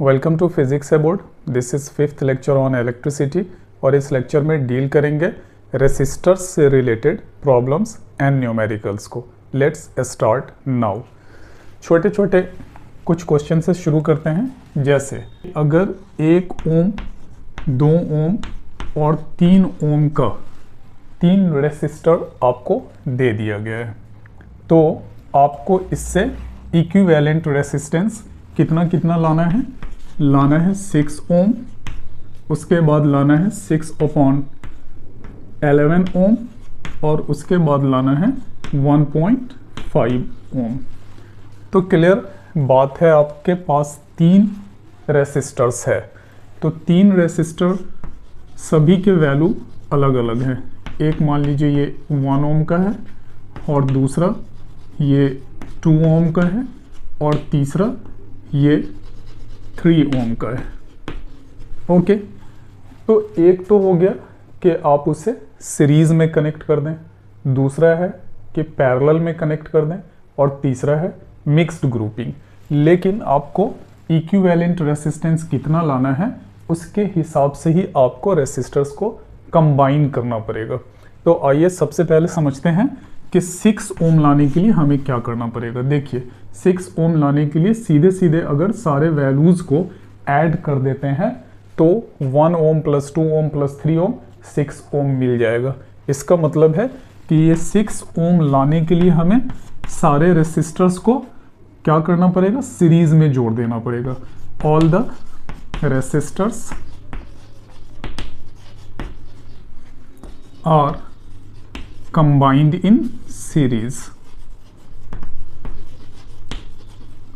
Welcome to physics about. This is 5th lecture on electricity और इस lecture में deal करेंगे रेसिस्टर्स से रिलेटेड प्रॉब्लम्स एंड न्यूमेरिकल्स को। Let's start now. छोटे छोटे कुछ क्वेश्चन से शुरू करते हैं। जैसे अगर 1 ओम, 2 ओम और 3 ओम का 3 रेसिस्टर आपको दे दिया गया है, तो आपको इससे इक्विवेलेंट रेसिस्टेंस कितना कितना लाना है 6 ओम, उसके बाद लाना है 6/11 ओम और उसके बाद लाना है 1.5 ओम। तो क्लियर बात है, आपके पास 3 रेसिस्टर्स है, तो 3 रेसिस्टर सभी के वैल्यू अलग अलग हैं। एक मान लीजिए ये 1 ओम का है और दूसरा ये 2 ओम का है और तीसरा ये 3 ओम का है। ओके, तो एक तो हो गया कि आप उसे सीरीज में कनेक्ट कर दें, दूसरा है कि पैरेलल में कनेक्ट कर दें और तीसरा है मिक्स्ड ग्रुपिंग। लेकिन आपको इक्विवेलेंट रेसिस्टेंस कितना लाना है उसके हिसाब से ही आपको रेसिस्टर्स को कंबाइन करना पड़ेगा। तो आइए सबसे पहले समझते हैं कि 6 ओम लाने के लिए हमें क्या करना पड़ेगा। देखिए 6 ओम लाने के लिए सीधे सीधे अगर सारे वैल्यूज़ को ऐड कर देते हैं तो 1 ओम प्लस 2 ओम प्लस 3 ओम 6 ओम मिल जाएगा। इसका मतलब है कि ये 6 ओम लाने के लिए हमें सारे रेसिस्टर्स को क्या करना पड़ेगा, सीरीज में जोड़ देना पड़ेगा। All the resistors are combined in series.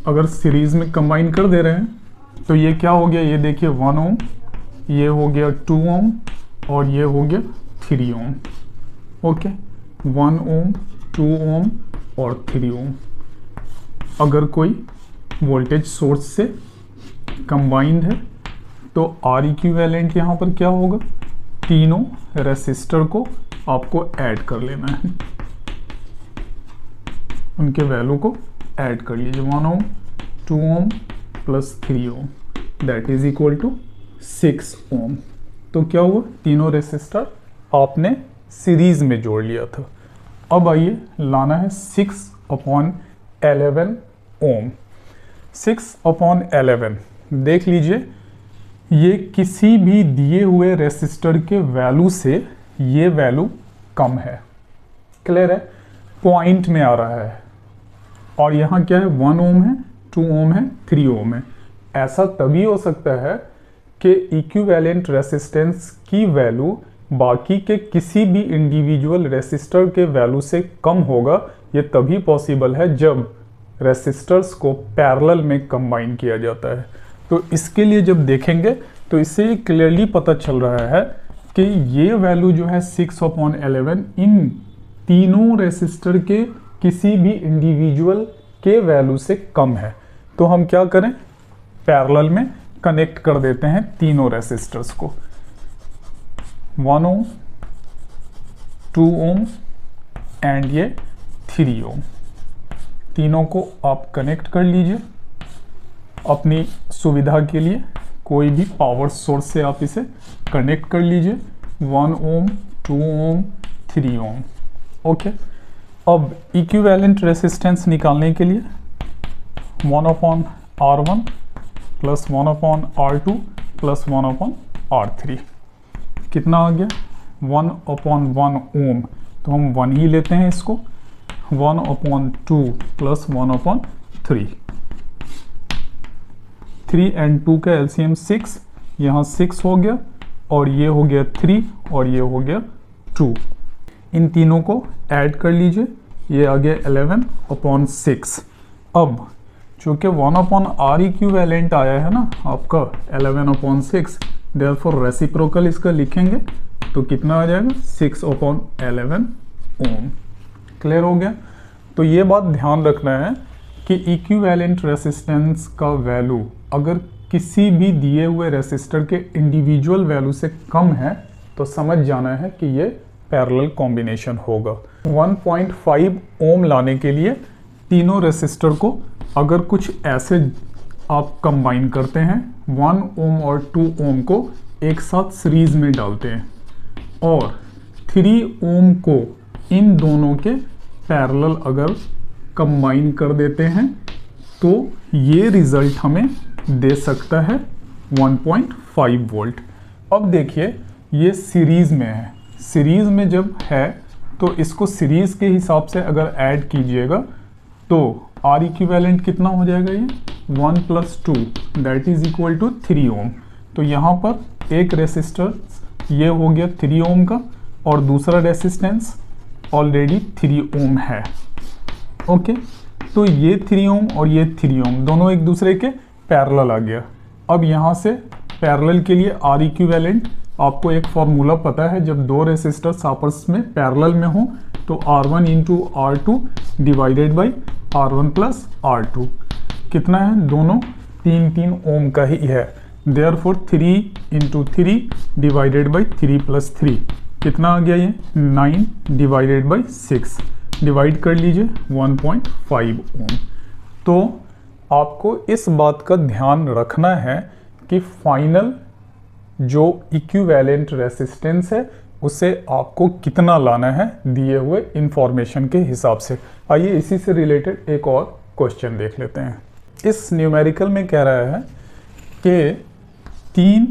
अगर सीरीज में कंबाइन कर दे रहे हैं तो ये क्या हो गया, ये देखिए 1 ओम, ये हो गया 2 ओम और ये हो गया 3 ओम। ओके, 1 ओम, 2 ओम और 3 ओम। अगर कोई वोल्टेज सोर्स से कंबाइंड है तो आर इक्विवेलेंट यहाँ पर क्या होगा, तीनों रेसिस्टर को आपको ऐड कर लेना है, उनके वैल्यू को ऐड कर लीजिए। 1 ohm, 2 ohm plus 3 ohm that is equal to 6 ohm. तो क्या हुआ, तीनों रेसिस्टर आपने सीरीज में जोड़ लिया था। अब आइए लाना है 6/11 ओम। 6/11 देख लीजिए, ये किसी भी दिए हुए रेसिस्टर के वैल्यू से ये वैल्यू कम है। क्लियर है, पॉइंट में आ रहा है। और यहाँ क्या है, 1 ओम है, 2 ओम है, 3 ओम है। ऐसा तभी हो सकता है कि इक्विवेलेंट रेसिस्टेंस की वैल्यू बाकी के किसी भी इंडिविजुअल रेसिस्टर के वैल्यू से कम होगा। ये तभी पॉसिबल है जब रेसिस्टर्स को पैरेलल में कंबाइन किया जाता है। तो इसके लिए जब देखेंगे तो इससे क्लियरली पता चल रहा है कि ये वैल्यू जो है 6/11 इन तीनों रेसिस्टर के किसी भी इंडिविजुअल के वैल्यू से कम है। तो हम क्या करें, पैरेलल में कनेक्ट कर देते हैं तीनों रेसिस्टर्स को। 1 ओम, 2 ओम एंड ये 3 ओम, तीनों को आप कनेक्ट कर लीजिए। अपनी सुविधा के लिए कोई भी पावर सोर्स से आप इसे कनेक्ट कर लीजिए। 1 ओम, 2 ओम, 3 ओम। ओके, अब इक्विवेलेंट रेसिस्टेंस निकालने के लिए 1/R1 plus 1/R2 plus 1/R3 कितना आ गया, 1/1 ओम। तो हम 1 ही लेते हैं इसको। 1/2 प्लस 1/3, 3 and 2 का एलसीएम 6, यहाँ 6 हो गया और ये हो गया 3 और ये हो गया 2। इन तीनों को ऐड कर लीजिए, ये आ गया 11/6। अब चूँकि 1/R इक्विवेलेंट आया है ना आपका 11/6, देयरफॉर रेसिप्रोकल इसका लिखेंगे तो कितना आ जाएगा, 6/11 ओम। क्लियर हो गया। तो ये बात ध्यान रखना है कि इक्विवेलेंट रेसिस्टेंस का वैल्यू अगर किसी भी दिए हुए रेसिस्टर के इंडिविजुअल वैल्यू से कम है तो समझ जाना है कि ये पैरेलल कॉम्बिनेशन होगा। 1.5 ओम लाने के लिए तीनों रेसिस्टर को अगर कुछ ऐसे आप कंबाइन करते हैं, 1 ओम और 2 ओम को एक साथ सीरीज में डालते हैं और 3 ओम को इन दोनों के पैरेलल अगर कंबाइन कर देते हैं तो ये रिजल्ट हमें दे सकता है 1.5 वोल्ट। अब देखिए ये सीरीज में है, सीरीज में जब है तो इसको सीरीज के हिसाब से अगर ऐड कीजिएगा तो R इक्विवेलेंट कितना हो जाएगा, ये 1 + 2 दैट इज इक्वल टू 3 ओम। तो यहाँ पर एक रेसिस्टर ये हो गया 3 ओम का और दूसरा रेसिस्टेंस ऑलरेडी 3 ओम है। ओके, तो ये 3 ओम और ये 3 ओम दोनों एक दूसरे के पैरेलल आ गया। अब यहाँ से पैरेलल के लिए R इक्विवेलेंट आपको एक फॉर्मूला पता है, जब दो रेसिस्टर्स आपस में पैरेलल में हो तो R1 × R2 divided by R1 + R2 कितना है, दोनों 3 ओम का ही है। देयरफॉर 3 × 3 डिवाइडेड बाई 3 + 3 कितना आ गया, ये 9 डिवाइडेड बाई 6 डिवाइड कर लीजिए 1.5 ओम। तो आपको इस बात का ध्यान रखना है कि फाइनल जो इक्विवेलेंट रेसिस्टेंस है उसे आपको कितना लाना है दिए हुए इंफॉर्मेशन के हिसाब से। आइए इसी से रिलेटेड एक और क्वेश्चन देख लेते हैं। इस न्यूमेरिकल में कह रहा है कि 3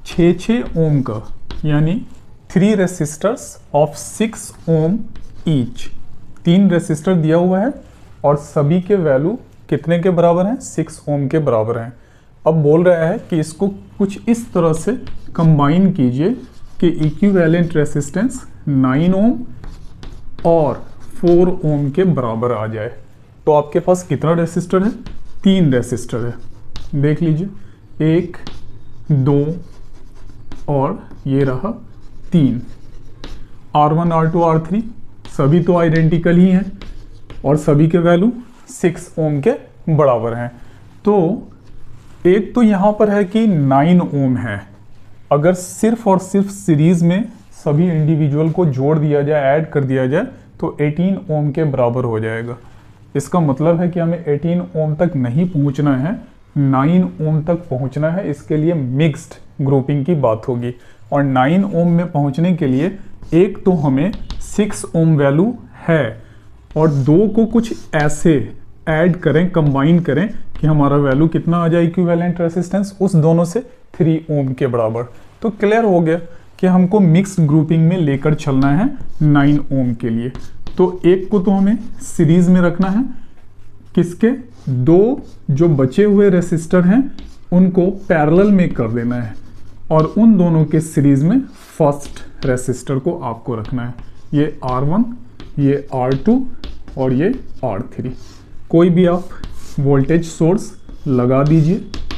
6 ओम का यानी 3 resistors of 6 ohm each, 3 resistor दिया हुआ है और सभी के वैल्यू कितने के बराबर हैं, 6 ओम के बराबर हैं। अब बोल रहा है कि इसको कुछ इस तरह से कंबाइन कीजिए कि इक्विवेलेंट रेसिस्टेंस 9 ओम और 4 ओम के बराबर आ जाए। तो आपके पास कितना रेसिस्टर है, 3 रेसिस्टर है। देख लीजिए 1 2 और ये रहा 3। R1 R2 R3 सभी तो आइडेंटिकल ही हैं और सभी के वैल्यू 6 ओम के बराबर हैं। तो एक तो यहाँ पर है कि 9 ओम है, अगर सिर्फ और सिर्फ सीरीज में सभी इंडिविजुअल को जोड़ दिया जाए, ऐड कर दिया जाए तो 18 ओम के बराबर हो जाएगा। इसका मतलब है कि हमें 18 ओम तक नहीं पहुँचना है, 9 ओम तक पहुँचना है। इसके लिए मिक्स्ड ग्रुपिंग की बात होगी और 9 ओम में पहुँचने के लिए एक तो हमें 6 ओम वैल्यू है और 2 को कुछ ऐसे ऐड करें, कंबाइन करें कि हमारा वैल्यू कितना आ जाए इक्विवेलेंट रेसिस्टेंस उस दोनों से 3 ओम के बराबर। तो क्लियर हो गया कि हमको मिक्स ग्रुपिंग में लेकर चलना है 9 ओम के लिए। तो एक को तो हमें सीरीज में रखना है, किसके, 2 जो बचे हुए रेसिस्टर हैं उनको पैरेलल में कर देना है और उन दोनों के सीरीज में फर्स्ट रेसिस्टर को आपको रखना है। ये R1, ये R2 और ये R3। कोई भी आप वोल्टेज सोर्स लगा दीजिए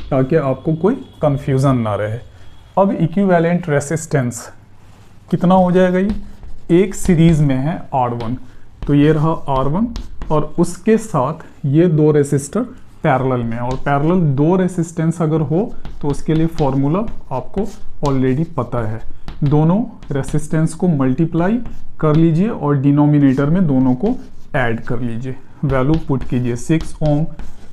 ताकि आपको कोई कंफ्यूजन ना रहे। अब इक्विवेलेंट रेसिस्टेंस कितना हो जाएगा, ये एक सीरीज में है R1, तो ये रहा R1 और उसके साथ ये 2 रेसिस्टर पैरेलल में, और पैरेलल 2 रेसिस्टेंस अगर हो तो उसके लिए फॉर्मूला आपको ऑलरेडी पता है। दोनों रेसिस्टेंस को मल्टीप्लाई कर लीजिए और डिनोमिनेटर में दोनों को ऐड कर लीजिए, वैल्यू पुट कीजिए 6 ओम,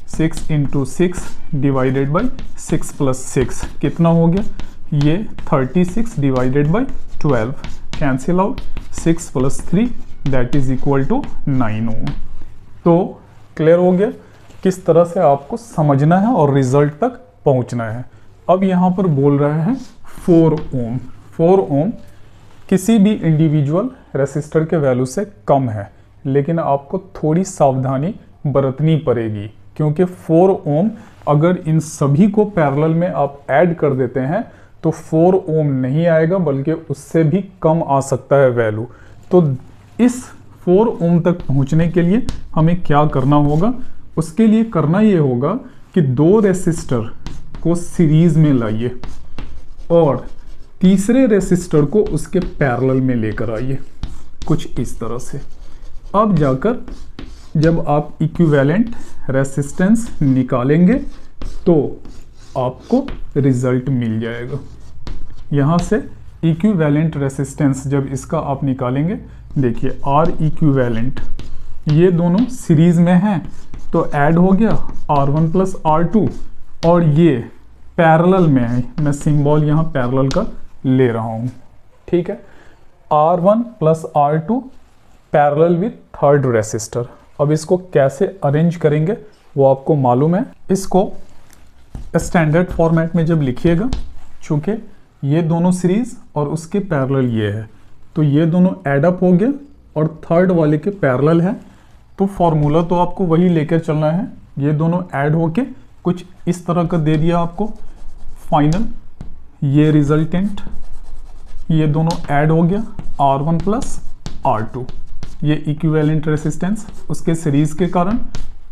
6 × 6 डिवाइडेड बाई 6 + 6 कितना हो गया, ये 36 divided by 12 cancel out, 6 + 3 that is equal to 9 ohm. तो क्लियर हो गया किस तरह से आपको समझना है और रिजल्ट तक पहुंचना है। अब यहाँ पर बोल रहा है 4 ओम। 4 ओम किसी भी इंडिविजुअल रेसिस्टर के वैल्यू से कम है, लेकिन आपको थोड़ी सावधानी बरतनी पड़ेगी क्योंकि 4 ओम अगर इन सभी को पैरेलल में आप ऐड कर देते हैं तो 4 ओम नहीं आएगा बल्कि उससे भी कम आ सकता है वैल्यू। तो इस 4 ओम तक पहुंचने के लिए हमें क्या करना होगा, उसके लिए करना ये होगा कि 2 रेसिस्टर को सीरीज में लाइए और तीसरे रेसिस्टर को उसके पैरेलल में लेकर आइए कुछ इस तरह से। अब जाकर जब आप इक्विवेलेंट रेसिस्टेंस निकालेंगे तो आपको रिजल्ट मिल जाएगा। यहाँ से इक्विवेलेंट रेसिस्टेंस जब इसका आप निकालेंगे, देखिए R इक्विवेलेंट ये दोनों सीरीज में हैं तो ऐड हो गया R1 प्लस R2, और ये पैरेलल में है, मैं सिंबल यहाँ पैरेलल का ले रहा हूँ, ठीक है। R1 plus R2 parallel with third resistor. अब इसको कैसे अरेंज करेंगे वो आपको मालूम है। इसको स्टैंडर्ड फॉर्मेट में जब लिखिएगा, चूँकि ये दोनों सीरीज और उसके पैरेलल ये है, तो ये दोनों ऐड अप हो गया और थर्ड वाले के पैरेलल है, तो फॉर्मूला तो आपको वही लेकर चलना है। ये दोनों ऐड होके कुछ इस तरह का दे दिया आपको फाइनल, ये रिजल्टेंट, ये दोनों ऐड हो गया R1 प्लस R2, ये इक्विवेलेंट रेसिस्टेंस उसके सीरीज के कारण,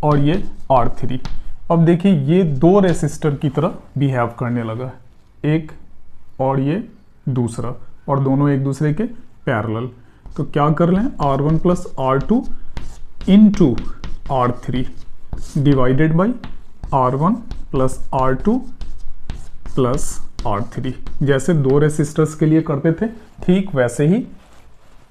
और ये R3। अब देखिए ये दो रेसिस्टर की तरह बिहेव करने लगा, एक और ये दूसरा, और दोनों एक दूसरे के पैरेलल। तो क्या कर लें, R1 plus R2 into R3 divided by R1 plus R2 plus R3। जैसे दो रेसिस्टर्स के लिए करते थे, ठीक वैसे ही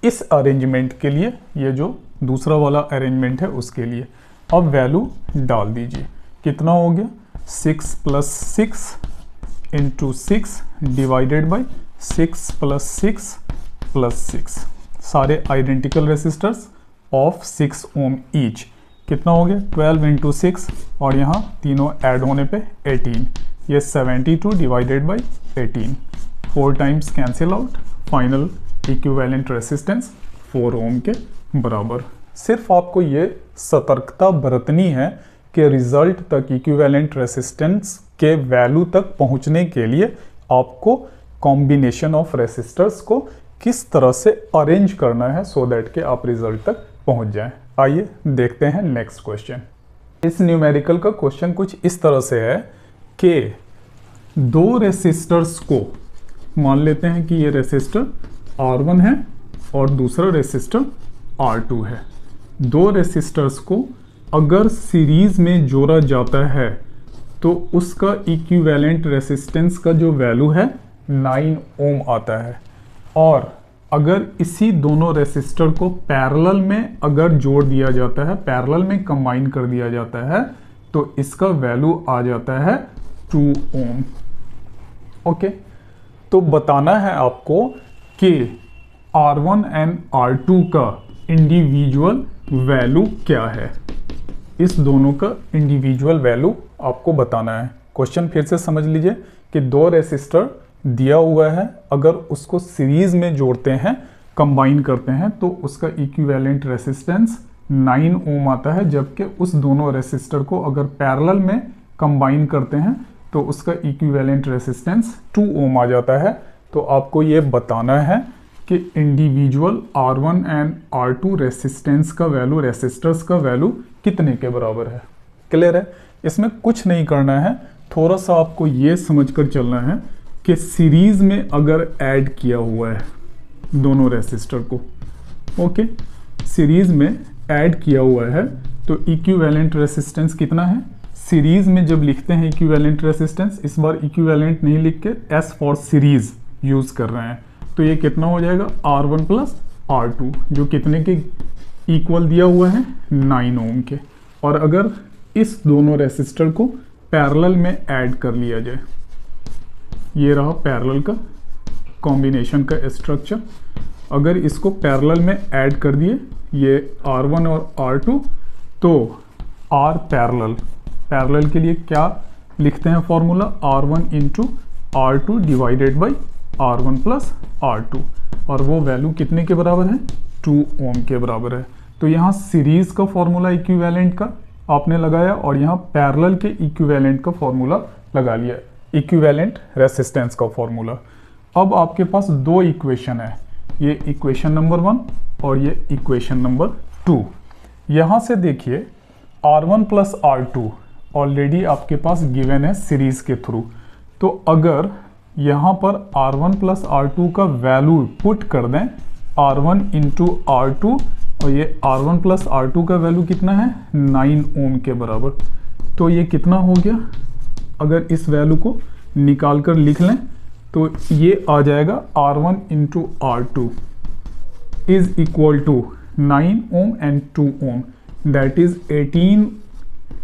इस अरेंजमेंट के लिए, ये जो दूसरा वाला अरेंजमेंट है उसके लिए। अब वैल्यू डाल दीजिए, कितना हो गया 6 plus 6 into 6 divided by 6 plus 6 plus 6, सारे identical resistors of 6 ohm each. कितना हो गया 12 इंटू 6, और यहाँ तीनों ऐड होने पे 18, ये 72 divided by 18, 4 times cancel out, final equivalent resistance 4 ohm के बराबर। सिर्फ आपको ये सतर्कता बरतनी है कि रिजल्ट तक, इक्विवेलेंट रेसिस्टेंस के वैल्यू तक पहुंचने के लिए आपको कॉम्बिनेशन ऑफ रेसिस्टर्स को किस तरह से अरेंज करना है, सो दैट के आप रिजल्ट तक पहुंच जाएं। आइए देखते हैं नेक्स्ट क्वेश्चन। इस न्यूमेरिकल का क्वेश्चन कुछ इस तरह से है कि दो रेसिस्टर्स को, मान लेते हैं कि ये रेसिस्टर R1 है और दूसरा रेसिस्टर R2 है। दो रेसिस्टर्स को अगर सीरीज में जोड़ा जाता है तो उसका इक्विवेलेंट रेसिस्टेंस का जो वैल्यू है 9 ओम आता है, और अगर इसी दोनों रेसिस्टर को पैरेलल में अगर जोड़ दिया जाता है, पैरेलल में कंबाइन कर दिया जाता है, तो इसका वैल्यू आ जाता है 2 ओम। ओके, तो बताना है आपको कि R1 एंड R2 का इंडिविजुअल वैल्यू क्या है। इस दोनों का इंडिविजुअल वैल्यू आपको बताना है। क्वेश्चन फिर से समझ लीजिए कि दो रेसिस्टर दिया हुआ है, अगर उसको सीरीज में जोड़ते हैं, कंबाइन करते हैं, तो उसका इक्विवेलेंट रेसिस्टेंस 9 ओम आता है, जबकि उस दोनों रेसिस्टर को अगर पैरेलल में कंबाइन करते हैं तो उसका इक्विवेलेंट रेसिस्टेंस 2 ओम आ जाता है। तो आपको ये बताना है कि individual R1 and R2 resistance का वैल्यू, रेसिस्टर्स का वैल्यू कितने के बराबर है। क्लियर है, इसमें कुछ नहीं करना है, थोड़ा सा आपको ये समझकर चलना है कि सीरीज में अगर ऐड किया हुआ है दोनों रेसिस्टर को, ओके, सीरीज में ऐड किया हुआ है, तो इक्विवेलेंट रेसिस्टेंस कितना है। सीरीज में जब लिखते हैं इक्विवेलेंट रेसिस्टेंस, इस बार इक्विवेलेंट नहीं लिख के S फॉर सीरीज यूज कर रहे हैं, तो ये कितना हो जाएगा R1 प्लस R2, जो कितने के इक्वल दिया हुआ है 9 ओम के। और अगर इस दोनों रेसिस्टर को पैरेलल में ऐड कर लिया जाए, ये रहा पैरेलल का कॉम्बिनेशन का स्ट्रक्चर, अगर इसको पैरेलल में ऐड कर दिए ये R1 और R2, तो R पैरेलल, पैरेलल के लिए क्या लिखते हैं formula, R1 into R2 divided by R1 plus R2, और वो वैल्यू कितने के बराबर है 2 ओम के बराबर है। तो यहाँ सीरीज का फॉर्मूला इक्विवेलेंट का आपने लगाया, और यहाँ पैरेलल के इक्विवेलेंट का फॉर्मूला लगा लिया, इक्विवेलेंट रेसिस्टेंस का फॉर्मूला। अब आपके पास दो इक्वेशन है, ये इक्वेशन नंबर 1 और ये इक्वेशन नंबर 2। यहाँ से देखिए R1 प्लस R2 ऑलरेडी आपके पास गिवन है सीरीज के थ्रू, तो अगर यहाँ पर R1 प्लस R2 का वैल्यू पुट कर दें, R1 इंटू R2, और ये R1 प्लस R2 का वैल्यू कितना है 9 ओम के बराबर, तो ये कितना हो गया, अगर इस वैल्यू को निकाल कर लिख लें तो ये आ जाएगा R1 into R2 is equal to 9 ohm and 2 ohm, that is 18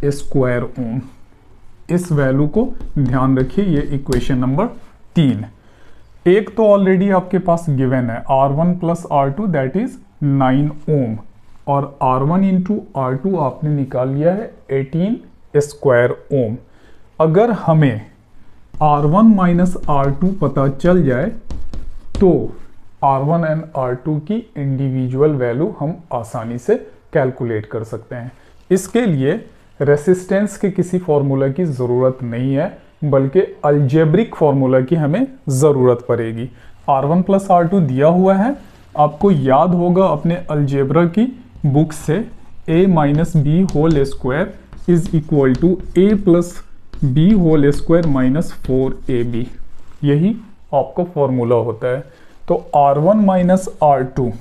square ohm. इस वैल्यू को ध्यान रखिए, ये इक्वेशन नंबर 3। एक तो ऑलरेडी आपके पास गिवन है R1 plus R2 that is 9 ओम, और R1 इंटू R2 आपने निकाल लिया है 18 स्क्वायर ओम। अगर हमें R1 माइनस R2 पता चल जाए तो R1 एंड R2 की इंडिविजुअल वैल्यू हम आसानी से कैलकुलेट कर सकते हैं। इसके लिए रेसिस्टेंस के किसी फॉर्मूला की ज़रूरत नहीं है, बल्कि अलजेब्रिक फॉर्मूला की हमें ज़रूरत पड़ेगी। R1 प्लस R2 दिया हुआ है, आपको याद होगा अपने अलजेब्रा की बुक से a minus B whole square is equal to a plus B whole square minus 4ab, यही आपका फॉर्मूला होता है। तो R1 minus R2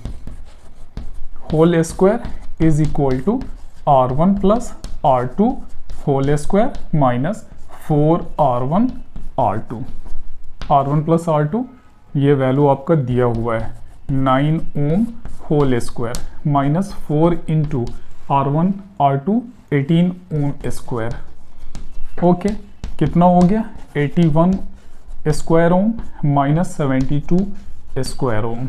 whole square is equal to R1 plus R2 whole square minus 4R1 R2। R1 plus R2 ये value आपका दिया हुआ है 9 ohm whole square minus 4 into R1 R2 18 ohm square. Okay, कितना हो गया 81 स्क्वायर ओम माइनस 72 स्क्वायर ओम।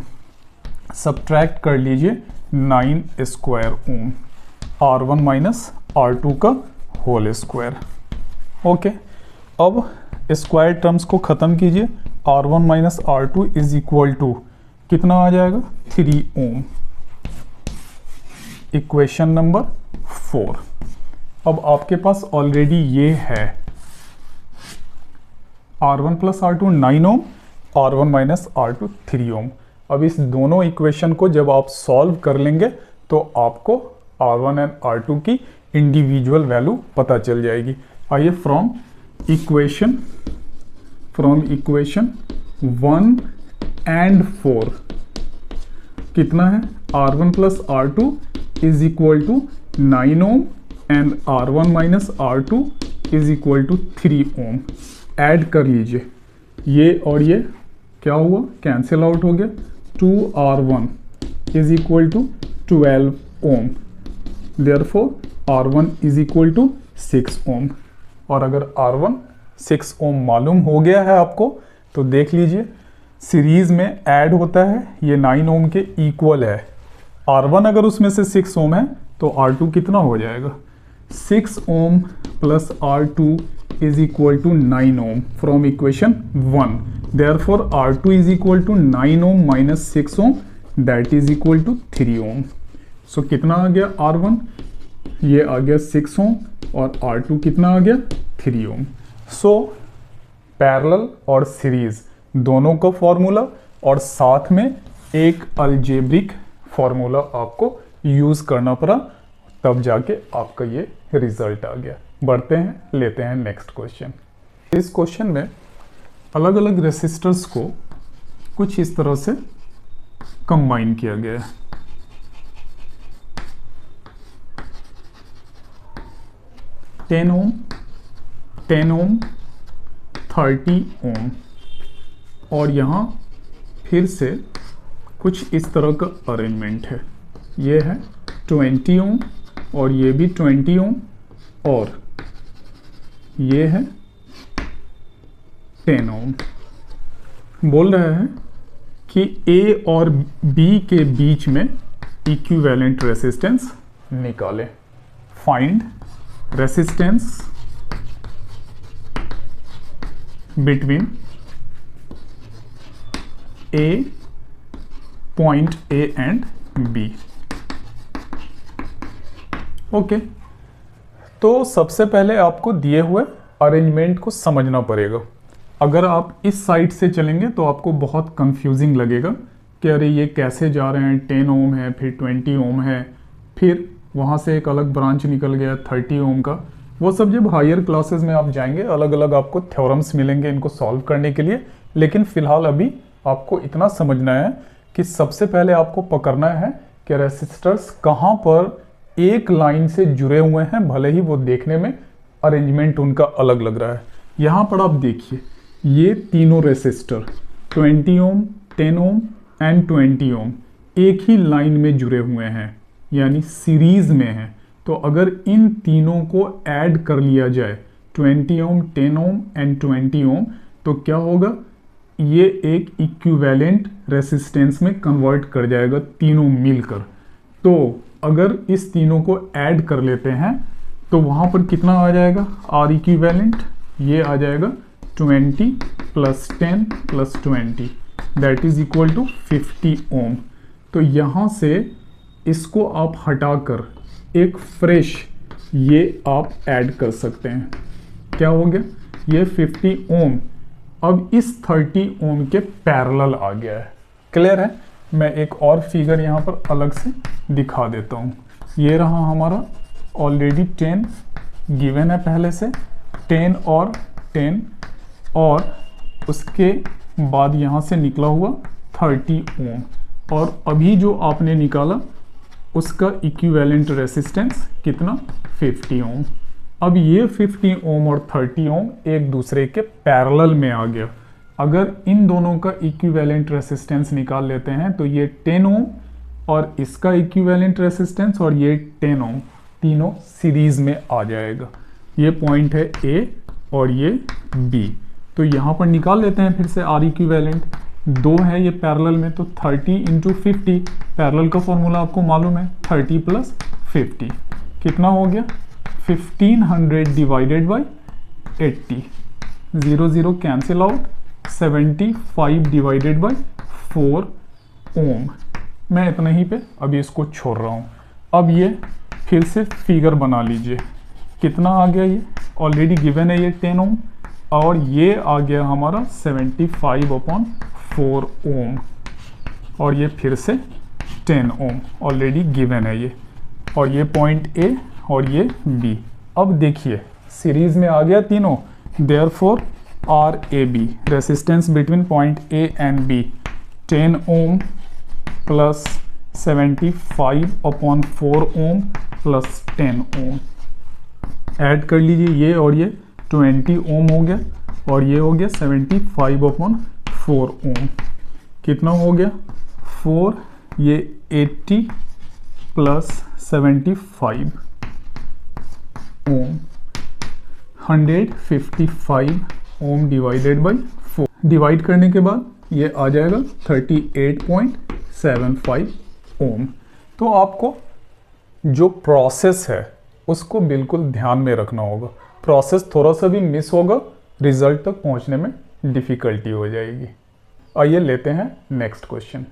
Subtract कर लीजिए 9 स्क्वायर ओम R1 माइनस R2 का होल स्क्वायर। ओके, अब स्क्वायर टर्म्स को ख़त्म कीजिए। R1 minus R2 is equal to कितना आ जाएगा 3 ओम। Equation number 4। अब आपके पास ऑलरेडी ये है R1 प्लस R2 9 ओम, R1 माइनस R2 3 ओम। अब इस दोनों इक्वेशन को जब आप सॉल्व कर लेंगे तो आपको R1 एंड R2 की इंडिविजुअल वैल्यू पता चल जाएगी। आइए फ्रॉम इक्वेशन 1 एंड 4 कितना है R1 plus R2 is equal to 9 ohm and R1 minus R2 is equal to 3 ohm. Add कर लीजिए, ये और ये क्या हुआ, कैंसिल आउट हो गया। 2R1 is equal to 12 ohm, therefore R1 is equal to 6 ohm. और अगर R1 6 ओम मालूम हो गया है आपको तो देख लीजिए सीरीज में ऐड होता है, ये 9 ओम के इक्वल है। R1 अगर उसमें से 6 ओम है तो R2 कितना हो जाएगा 6 ohm plus R2 is equal to 9 ohm from equation 1। Therefore R2 is equal to 9 ohm minus 6 ohm that is equal to 3 ohm. So कितना आ गया R1, ये आ गया 6 ओम और R2 कितना आ गया 3 ओम। सो पैरेलल और सीरीज दोनों का फॉर्मूला और साथ में एक अलजेब्रिक फॉर्मूला आपको यूज करना पड़ा, तब जाके आपका ये रिजल्ट आ गया। बढ़ते हैं, लेते हैं नेक्स्ट क्वेश्चन। इस क्वेश्चन में अलग अलग रेसिस्टर्स को कुछ इस तरह से कंबाइन किया गया है। टेन ओम 30 ओम, और यहाँ फिर से कुछ इस तरह का अरेंजमेंट है। ये है 20 ओम और ये भी 20 ओम, और ये है 10 ओम। बोल रहे हैं कि A और B के बीच में इक्विवेलेंट रेसिस्टेंस निकालें। Find resistance between point A and B। Okay, तो सबसे पहले आपको दिए हुए अरेंजमेंट को समझना पड़ेगा। अगर आप इस साइड से चलेंगे तो आपको बहुत कंफ्यूजिंग लगेगा कि अरे ये कैसे जा रहे हैं, 10 ओम है, फिर 20 ओम है, फिर वहाँ से एक अलग ब्रांच निकल गया 30 ओम का। वो सब जब हायर क्लासेस में आप जाएंगे अलग अलग आपको थ्योरम्स मिलेंगे इनको सॉल्व करने के लिए। लेकिन फिलहाल अभी आपको इतना समझना है कि सबसे पहले आपको पकड़ना है कि रेसिस्टर्स कहाँ पर एक लाइन से जुड़े हुए हैं, भले ही वो देखने में अरेंजमेंट उनका अलग लग रहा है। यहाँ पर आप देखिए ये तीनों रेसिस्टर 20 ओम, 10 ओम एंड 20 ओम एक ही लाइन में जुड़े हुए हैं, यानी सीरीज में हैं। तो अगर इन तीनों को ऐड कर लिया जाए 20 ओम, 10 ओम एंड 20 ओम, तो क्या होगा, ये एक इक्विवेलेंट रेसिस्टेंस में कन्वर्ट कर जाएगा तीनों मिलकर। तो अगर इस तीनों को ऐड कर लेते हैं तो वहाँ पर कितना आ जाएगा, आर इक्विवेलेंट, ये आ जाएगा 20 plus 10 plus 20 that is equal to 50 ohm. तो यहाँ से इसको आप हटाकर एक फ्रेश ये आप ऐड कर सकते हैं। क्या हो गया, ये 50 ओम अब इस 30 ओम के पैरेलल आ गया है। क्लियर है? मैं एक और फिगर यहाँ पर अलग से दिखा देता हूँ। ये रहा हमारा ऑलरेडी 10 गिवन है पहले से, 10 और 10, और उसके बाद यहाँ से निकला हुआ 30 ओम, और अभी जो आपने निकाला उसका इक्विवेलेंट रेसिस्टेंस कितना, 50 ओम। अब ये 50 ओम और 30 ओम एक दूसरे के पैरेलल में आ गया। अगर इन दोनों का इक्विवेलेंट रेसिस्टेंस निकाल लेते हैं तो ये 10 ओम और इसका इक्विवेलेंट रेसिस्टेंस और ये 10 ओम तीनों सीरीज में आ जाएगा। ये पॉइंट है A और ये B। तो यहाँ पर निकाल लेते हैं फिर से R इक्विवेलेंट, 2 है ये पैरेलल में, तो 30 इंटू 50, पैरेलल का फॉर्मूला आपको मालूम है, 30 प्लस 50 कितना हो गया, 1500 divided by 80, 0 0 cancel out, 75 divided by 4 ओम। मैं इतना ही पे अभी इसको छोड़ रहा हूँ। अब ये फिर से फिगर बना लीजिए, कितना आ गया, ये ऑलरेडी गिवन है ये 10 ओम, और ये आ गया हमारा 75/4 ओम, और ये फिर से 10 ओम ऑलरेडी गिवन है ये, और ये पॉइंट A और ये B। अब देखिए सीरीज में आ गया तीनों, therefore RAB resistance between point A and B 10 ohm plus 75/4 ohm plus 10 ohm. Add कर लीजिए ये और ये 20 ओम हो गया, और ये हो गया 75/4 ओम। कितना हो गया, 4, ये 80 plus 75 ohm, 155 ohm divided by 4। Divide करने के बाद ये आ जाएगा 38.75 ओम। तो आपको जो प्रोसेस है उसको बिल्कुल ध्यान में रखना होगा। प्रोसेस थोड़ा सा भी मिस होगा, रिजल्ट तक पहुंचने में डिफ़िकल्टी हो जाएगी। आइए लेते हैं नेक्स्ट क्वेश्चन।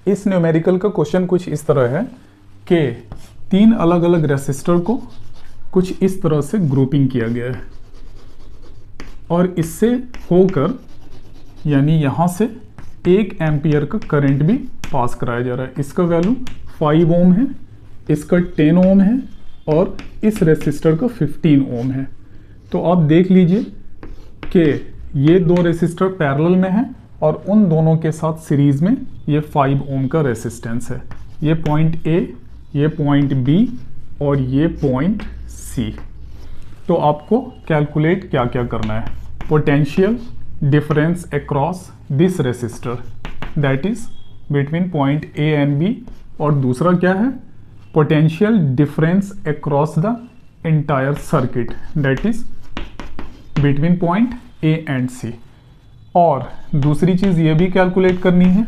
इस न्यूमेरिकल का क्वेश्चन कुछ इस तरह है कि 3 अलग अलग रेसिस्टर को कुछ इस तरह से ग्रुपिंग किया गया है, और इससे होकर यानी यहाँ से 1 एम्पियर का करंट भी पास कराया जा रहा है। इसका वैल्यू 5 ओम है, इसका 10 ओम है, और इस रेसिस्टर का 15 ओम है। तो आप देख लीजिए कि ये 2 रेसिस्टर पैरेलल में हैं, और उन दोनों के साथ सीरीज में ये 5 ओम का रेसिस्टेंस है। ये पॉइंट A, ये पॉइंट B और ये पॉइंट C। तो आपको कैलकुलेट क्या क्या करना है, potential difference across this resistor that is between point A and B, और दूसरा क्या है, potential difference across the entire circuit that is between point A and C। और दूसरी चीज़ ये भी कैलकुलेट करनी है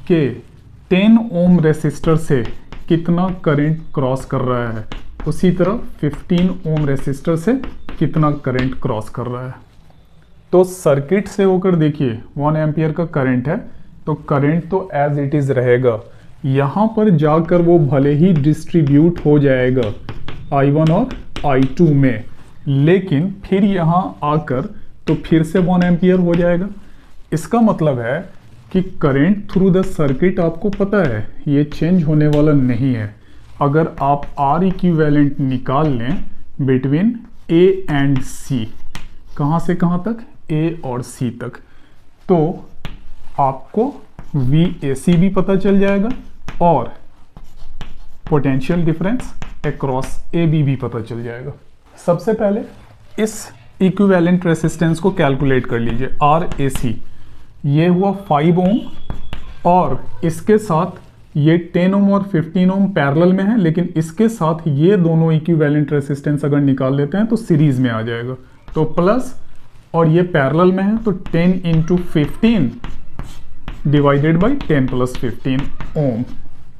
कि 10 ओम रेसिस्टर से कितना करंट क्रॉस कर रहा है, उसी तरह 15 ओम रेसिस्टर से कितना करंट क्रॉस कर रहा है। तो सर्किट से होकर देखिए 1 एम्पियर का करंट है, तो करंट तो एज इट इज़ रहेगा। यहाँ पर जाकर वो भले ही डिस्ट्रीब्यूट हो जाएगा I1 और I2 में, लेकिन फिर यहाँ आकर तो फिर से 1 एम्पियर हो जाएगा। इसका मतलब है कि करंट थ्रू द सर्किट आपको पता है ये चेंज होने वाला नहीं है। अगर आप R इक्विवेलेंट निकाल लें बिटवीन A एंड C, कहाँ से कहाँ तक, A और C तक, तो आपको VAC भी पता चल जाएगा और पोटेंशियल डिफरेंस अक्रॉस AB भी पता चल जाएगा। सबसे पहले इस इक्विवेलेंट रेसिस्टेंस को कैलकुलेट कर लीजिए। RAC ये हुआ 5 ओम, और इसके साथ ये 10 ओम और 15 ओम पैरेलल में है, लेकिन इसके साथ ये दोनों इक्विवेलेंट रेसिस्टेंस अगर निकाल लेते हैं तो सीरीज में आ जाएगा। तो प्लस, और ये पैरेलल में है तो 10 into 15 divided by 10 plus 15 ohm.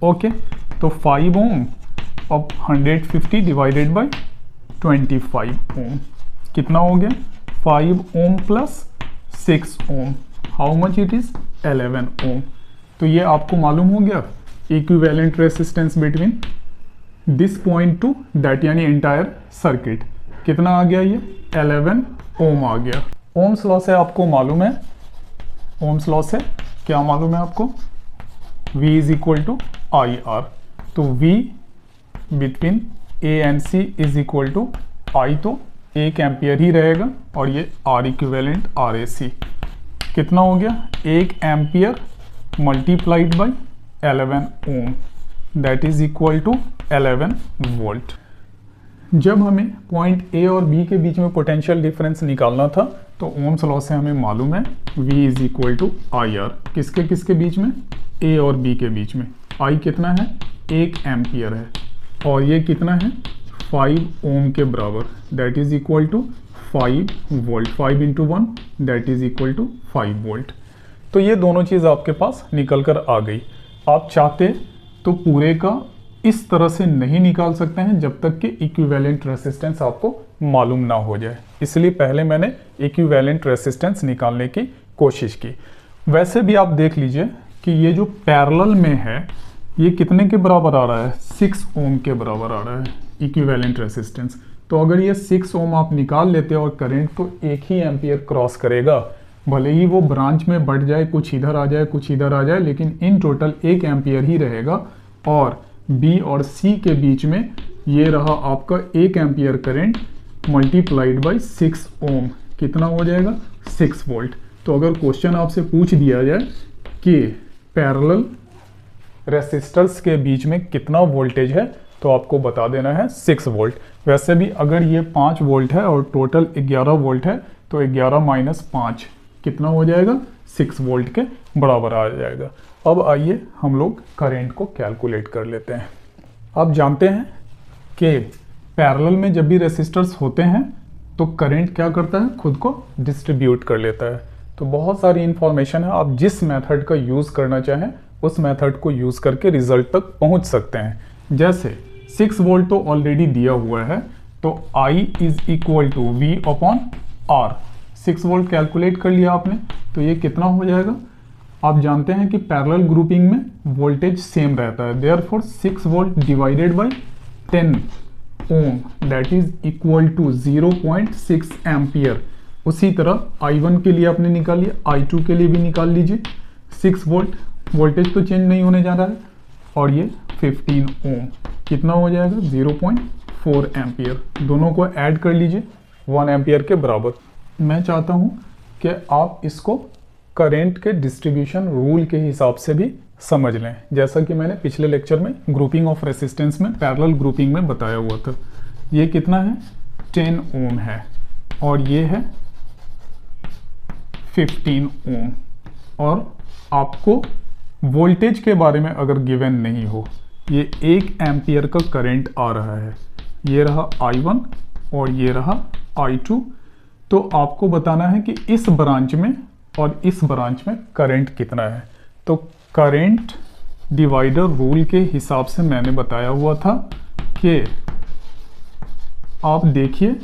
Okay, तो 5 ओम अब 150 डिवाइडेड बाई 25 ओम कितना हो गया? 5 ohm plus 6 ohm, how much it is? 11 ohm. तो ये आपको मालूम हो गया equivalent resistance between this point to that, यानी एंटायर सर्किट। कितना आ गया? ये 11 ओम आ गया। ओम्स लॉ से आपको मालूम है, ओम्स लॉ से क्या मालूम है आपको? V is equal to I R. तो V between A and C is equal to I, तो 1 एम्पियर ही रहेगा, और ये R इक्विवेलेंट RAC कितना हो गया? 1 ampere multiplied by 11 ohm, that is equal to 11 volt. जब हमें पॉइंट A और B के बीच में पोटेंशियल डिफरेंस निकालना था तो ओम्स लॉ से हमें मालूम है V is equal to I R. किसके किसके बीच में? A और B के बीच में। I कितना है? 1 एम्पियर है, और ये कितना है? 5 ओम के बराबर, that is equal to 5 volt. 5 into 1 that is equal to 5 volt. तो ये दोनों चीज़ आपके पास निकल कर आ गई। आप चाहते तो पूरे का इस तरह से नहीं निकाल सकते हैं जब तक कि इक्विवेलेंट रेसिस्टेंस आपको मालूम ना हो जाए, इसलिए पहले मैंने इक्विवेलेंट रेसिस्टेंस निकालने की कोशिश की। वैसे भी आप देख लीजिए कि ये जो पैरेलल में है ये कितने के बराबर आ रहा है? 6 ओम के बराबर आ रहा है इक्विवेलेंट रेसिस्टेंस। तो अगर ये 6 ओम आप निकाल लेते और करंट तो 1 ही एम्पियर क्रॉस करेगा, भले ही वो ब्रांच में बढ़ जाए, कुछ इधर आ जाए कुछ इधर आ जाए, लेकिन इन टोटल 1 एम्पियर ही रहेगा। और B और C के बीच में ये रहा आपका 1 एम्पियर करंट मल्टीप्लाइड बाई 6 ओम, कितना हो जाएगा? 6 वोल्ट। तो अगर क्वेश्चन आपसे पूछ दिया जाए कि पैरेलल रेसिस्टर्स के बीच में कितना वोल्टेज है तो आपको बता देना है 6 वोल्ट। वैसे भी अगर ये 5 वोल्ट है और टोटल 11 वोल्ट है तो 11 माइनस 5 कितना हो जाएगा? 6 वोल्ट के बराबर आ जाएगा। अब आइए हम लोग करंट को कैलकुलेट कर लेते हैं। आप जानते हैं कि पैरेलल में जब भी रेसिस्टर्स होते हैं तो करंट क्या करता है? खुद को डिस्ट्रीब्यूट कर लेता है। तो बहुत सारी इंफॉर्मेशन है, आप जिस मेथड का यूज़ करना चाहें उस मेथड को यूज़ करके रिजल्ट तक पहुंच सकते हैं। जैसे 6 वोल्ट तो ऑलरेडी दिया हुआ है, तो I is equal to V upon R। 6 volt calculate कर लिया आपने, तो ये कितना हो जाएगा? आप जानते हैं कि पैरेलल ग्रुपिंग में वोल्टेज सेम रहता है, therefore 6 volt divided by 10 ohm that is equal to 0.6 ampere. उसी तरह I1 के लिए आपने निकाल लिया, I2 के लिए भी निकाल लीजिए। 6 वोल्ट वोल्टेज तो चेंज नहीं होने जा रहा है, और ये 15 ओम कितना हो जाएगा? 0.4 एम्पियर। दोनों को ऐड कर लीजिए 1 एम्पियर के बराबर। मैं चाहता हूँ कि आप इसको करंट के डिस्ट्रीब्यूशन रूल के हिसाब से भी समझ लें, जैसा कि मैंने पिछले लेक्चर में ग्रुपिंग ऑफ रेसिस्टेंस में पैरेलल ग्रुपिंग में बताया हुआ था। ये कितना है? 10 ओम है, और ये है 15 ओम। और आपको वोल्टेज के बारे में अगर गिवन नहीं हो, ये 1 एम्पियर का करंट आ रहा है, ये रहा I1 और ये रहा I2, तो आपको बताना है कि इस ब्रांच में और इस ब्रांच में करंट कितना है। तो करंट डिवाइडर रूल के हिसाब से मैंने बताया हुआ था कि आप देखिए,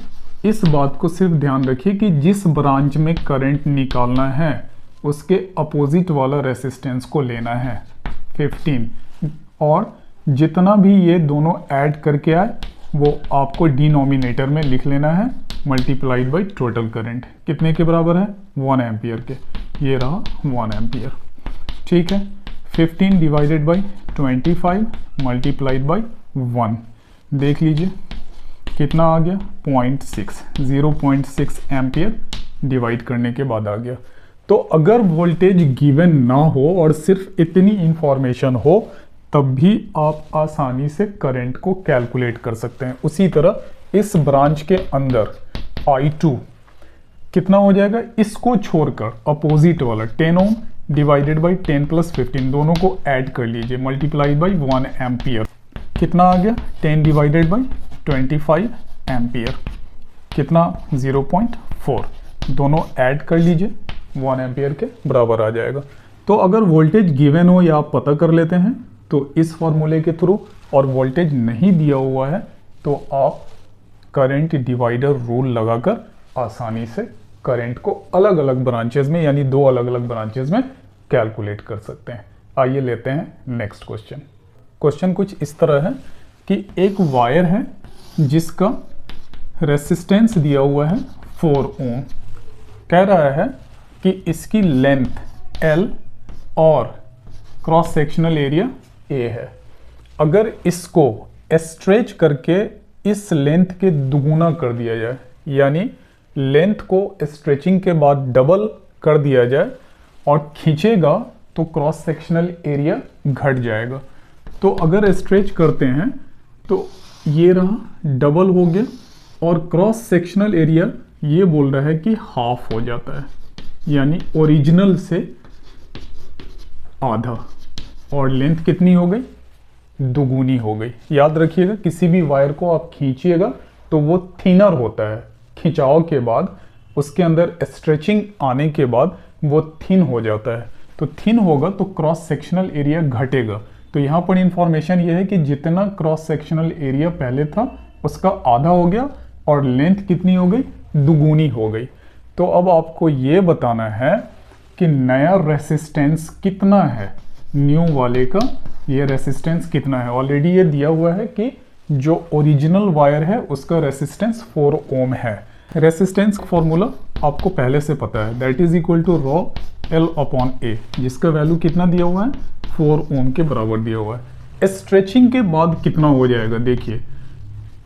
इस बात को सिर्फ ध्यान रखिए कि जिस ब्रांच में करंट निकालना है उसके अपोजिट वाला रेसिस्टेंस को लेना है 15, और जितना भी ये दोनों ऐड करके आए वो आपको डिनोमिनेटर में लिख लेना है मल्टीप्लाइड बाई टोटल करंट। कितने के बराबर है? 1 एम्पियर के। ये रहा 1 एम्पियर, ठीक है। 15 डिवाइडेड बाई 25 मल्टीप्लाइड बाई 1, देख लीजिए कितना आ गया? 0.6 एम्पियर डिवाइड करने के बाद आ गया। तो अगर वोल्टेज गिवन ना हो और सिर्फ इतनी इंफॉर्मेशन हो तब भी आप आसानी से करंट को कैलकुलेट कर सकते हैं। उसी तरह इस ब्रांच के अंदर I2 कितना हो जाएगा? इसको छोड़कर अपोजिट वाला 10 ओम डिवाइडेड बाई 10 प्लस 15, दोनों को ऐड कर लीजिए, मल्टीप्लाई बाई 1 एम्पियर। कितना आ गया? 10 डिवाइडेड बाई 25 एम्पियर, कितना? 0.4। दोनों ऐड कर लीजिए, 1 एम्पियर के बराबर आ जाएगा। तो अगर वोल्टेज गिवन हो या आप पता कर लेते हैं तो इस फॉर्मूले के थ्रू, और वोल्टेज नहीं दिया हुआ है तो आप करंट डिवाइडर रूल लगाकर आसानी से करंट को अलग अलग ब्रांचेस में, यानी 2 अलग अलग ब्रांचेस में कैलकुलेट कर सकते हैं। आइए लेते हैं नेक्स्ट क्वेश्चन। क्वेश्चन कुछ इस तरह है कि एक वायर है जिसका रेसिस्टेंस दिया हुआ है 4 ओम। कह रहा है कि इसकी लेंथ L और क्रॉस सेक्शनल एरिया A है। अगर इसको स्ट्रेच करके इस लेंथ के दुगुना कर दिया जाए, यानी लेंथ को स्ट्रेचिंग के बाद डबल कर दिया जाए और खींचेगा तो क्रॉस सेक्शनल एरिया घट जाएगा। तो अगर स्ट्रेच करते हैं तो ये रहा डबल हो गया, और क्रॉस सेक्शनल एरिया ये बोल रहा है कि हाफ हो जाता है, यानी ओरिजिनल से आधा, और लेंथ कितनी हो गई? दुगुनी हो गई। याद रखिएगा, किसी भी वायर को आप खींचिएगा तो वो थिनर होता है, खिंचाव के बाद उसके अंदर स्ट्रेचिंग आने के बाद वो थिन हो जाता है। तो थिन होगा तो क्रॉस सेक्शनल एरिया घटेगा। तो यहाँ पर इंफॉर्मेशन ये है कि जितना क्रॉस सेक्शनल एरिया पहले था उसका आधा हो गया, और लेंथ कितनी हो गई? दुगुनी हो गई। तो अब आपको ये बताना है कि नया रेसिस्टेंस कितना है, न्यू वाले का ये रेसिस्टेंस कितना है। ऑलरेडी ये दिया हुआ है कि जो ओरिजिनल वायर है उसका रेसिस्टेंस 4 ओम है। रेसिस्टेंस का फॉर्मूला आपको पहले से पता है, that is equal to rho L upon A, जिसका वैल्यू कितना दिया हुआ है? 4 ओम के बराबर दिया हुआ है। स्ट्रेचिंग के बाद कितना हो जाएगा? देखिए,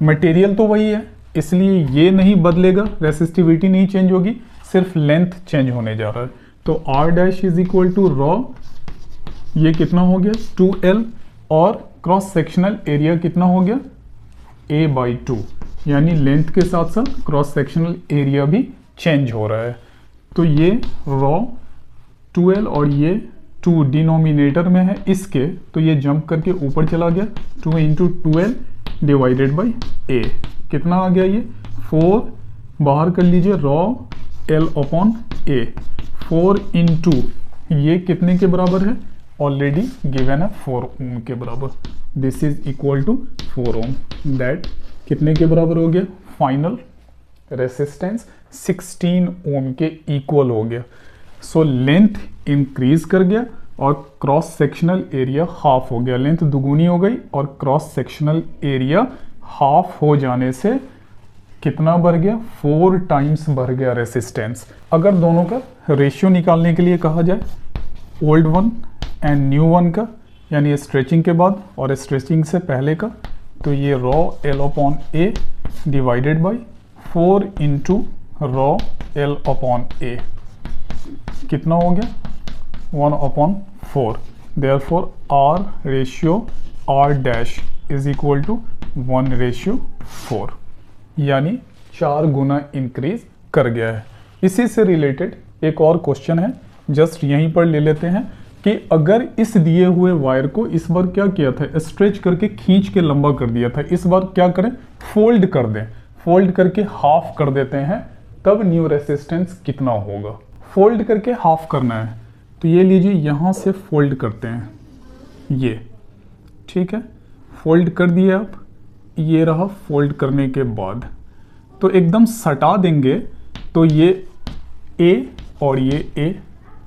मटेरियल तो वही है, इसलिए ये नहीं बदलेगा, रेसिस्टिविटी नहीं चेंज होगी, सिर्फ लेंथ चेंज होने जा रहा है। तो R dash is equal to rho, ये कितना हो गया? 2L, और क्रॉस सेक्शनल एरिया कितना हो गया? A बाई 2, यानी लेंथ के साथ साथ क्रॉस सेक्शनल एरिया भी चेंज हो रहा है। तो ये रॉ 2L और ये 2 डिनोमिनेटर में है इसके, तो ये जंप करके ऊपर चला गया, 2 into 2L divided by A। कितना आ गया? ये 4 बाहर कर लीजिए, raw L upon A। 4 into ये कितने के बराबर है? ऑलरेडी गिवन है 4 ओम के बराबर। This is equal to 4 ohm, that कितने के बराबर हो गया? फाइनल रेसिस्टेंस 16 ओम के इक्वल हो गया। सो लेंथ इंक्रीज कर गया और क्रॉस सेक्शनल एरिया हाफ हो गया। लेंथ दुगुनी हो गई और क्रॉस सेक्शनल एरिया हाफ हो जाने से कितना बढ़ गया? 4 टाइम्स बढ़ गया रेसिस्टेंस। अगर दोनों का रेशियो निकालने के लिए कहा जाए, old one and new one का, यानी स्ट्रेचिंग के बाद और स्ट्रेचिंग से पहले का, तो ये rho L upon A divided by 4 into rho L upon A, कितना हो गया? 1 upon 4। Therefore R ratio R dash is equal to 1:4, यानी 4 गुना इंक्रीज कर गया है। इसी से रिलेटेड एक और क्वेश्चन है, जस्ट यहीं पर ले लेते हैं कि अगर इस दिए हुए वायर को इस बार क्या किया था? स्ट्रेच करके खींच के लंबा कर दिया था, इस बार क्या करें? फोल्ड कर दें, फोल्ड करके हाफ कर देते हैं, तब न्यू रेसिस्टेंस कितना होगा? फोल्ड करके हाफ करना है, तो ये लीजिए यहाँ से फोल्ड करते हैं, ये ठीक है, फोल्ड कर दिए आप, ये रहा फोल्ड करने के बाद, तो एकदम सटा देंगे तो ये A और ये A,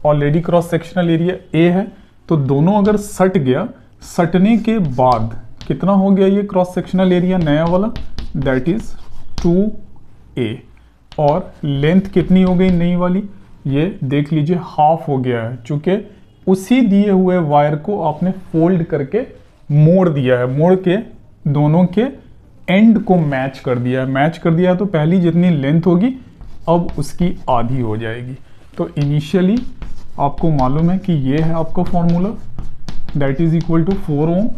already cross sectional area A है, तो दोनों अगर सट गया, सटने के बाद कितना हो गया ये क्रॉस सेक्शनल एरिया नया वाला? दैट इज 2A, और लेंथ कितनी हो गई नई वाली? ये देख लीजिए हाफ हो गया है, चूंकि उसी दिए हुए वायर को आपने फोल्ड करके मोड़ दिया है, मोड़ के दोनों के एंड को मैच कर दिया है। मैच कर दिया तो पहली जितनी लेंथ होगी अब उसकी आधी हो जाएगी। तो इनिशियली आपको मालूम है कि ये है आपका formula, that is equal to 4 ohm,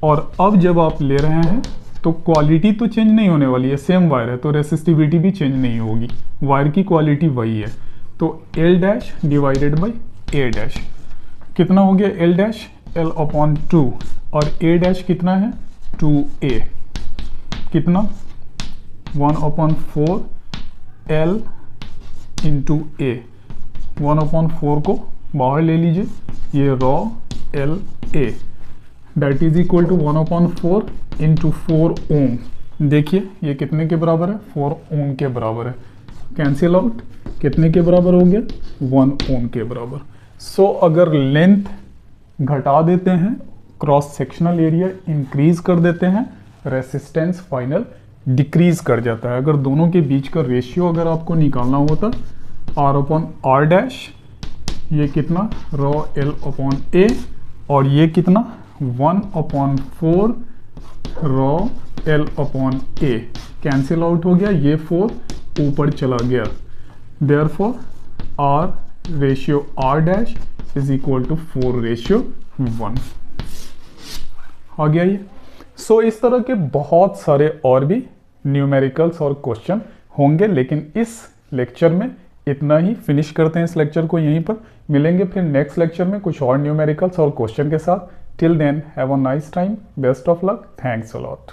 और अब जब आप ले रहे हैं तो क्वालिटी तो चेंज नहीं होने वाली है, सेम वायर है तो रेसिस्टिविटी भी चेंज नहीं होगी, वायर की क्वालिटी वही है। तो L dash divided by A dash, कितना हो गया एल डैश, एल अपॉन 2, और ए डैश कितना है 2a, कितना 1/4 एल इंटू ए, 1/4 को बाहर ले लीजिए, ये rho L A that is equal to 1/4 into 4 ohm. देखिए ये कितने के बराबर है, 4 ओम के बराबर है। कैंसिल आउट, कितने के बराबर हो गया 1 ओम के बराबर। सो अगर लेंथ घटा देते हैं, क्रॉस सेक्शनल एरिया इंक्रीज कर देते हैं, रेसिस्टेंस फाइनल डिक्रीज कर जाता है। अगर दोनों के बीच का रेशियो अगर आपको निकालना होता, आर अपॉन आर डैश, ये कितना रॉ एल अपॉन ए, और ये कितना 1/4 rho L upon A, cancel out हो गया, ये 4 ऊपर चला गया, therefore R ratio R dash is equal to 4:1 आ गया ये। सो इस तरह के बहुत सारे और भी न्यूमेरिकल्स और क्वेश्चन होंगे, लेकिन इस लेक्चर में इतना ही। फिनिश करते हैं इस लेक्चर को यहीं पर, मिलेंगे फिर नेक्स्ट लेक्चर में कुछ और न्यूमेरिकल्स और क्वेश्चन के साथ। Till then have a nice time, best of luck, thanks a lot.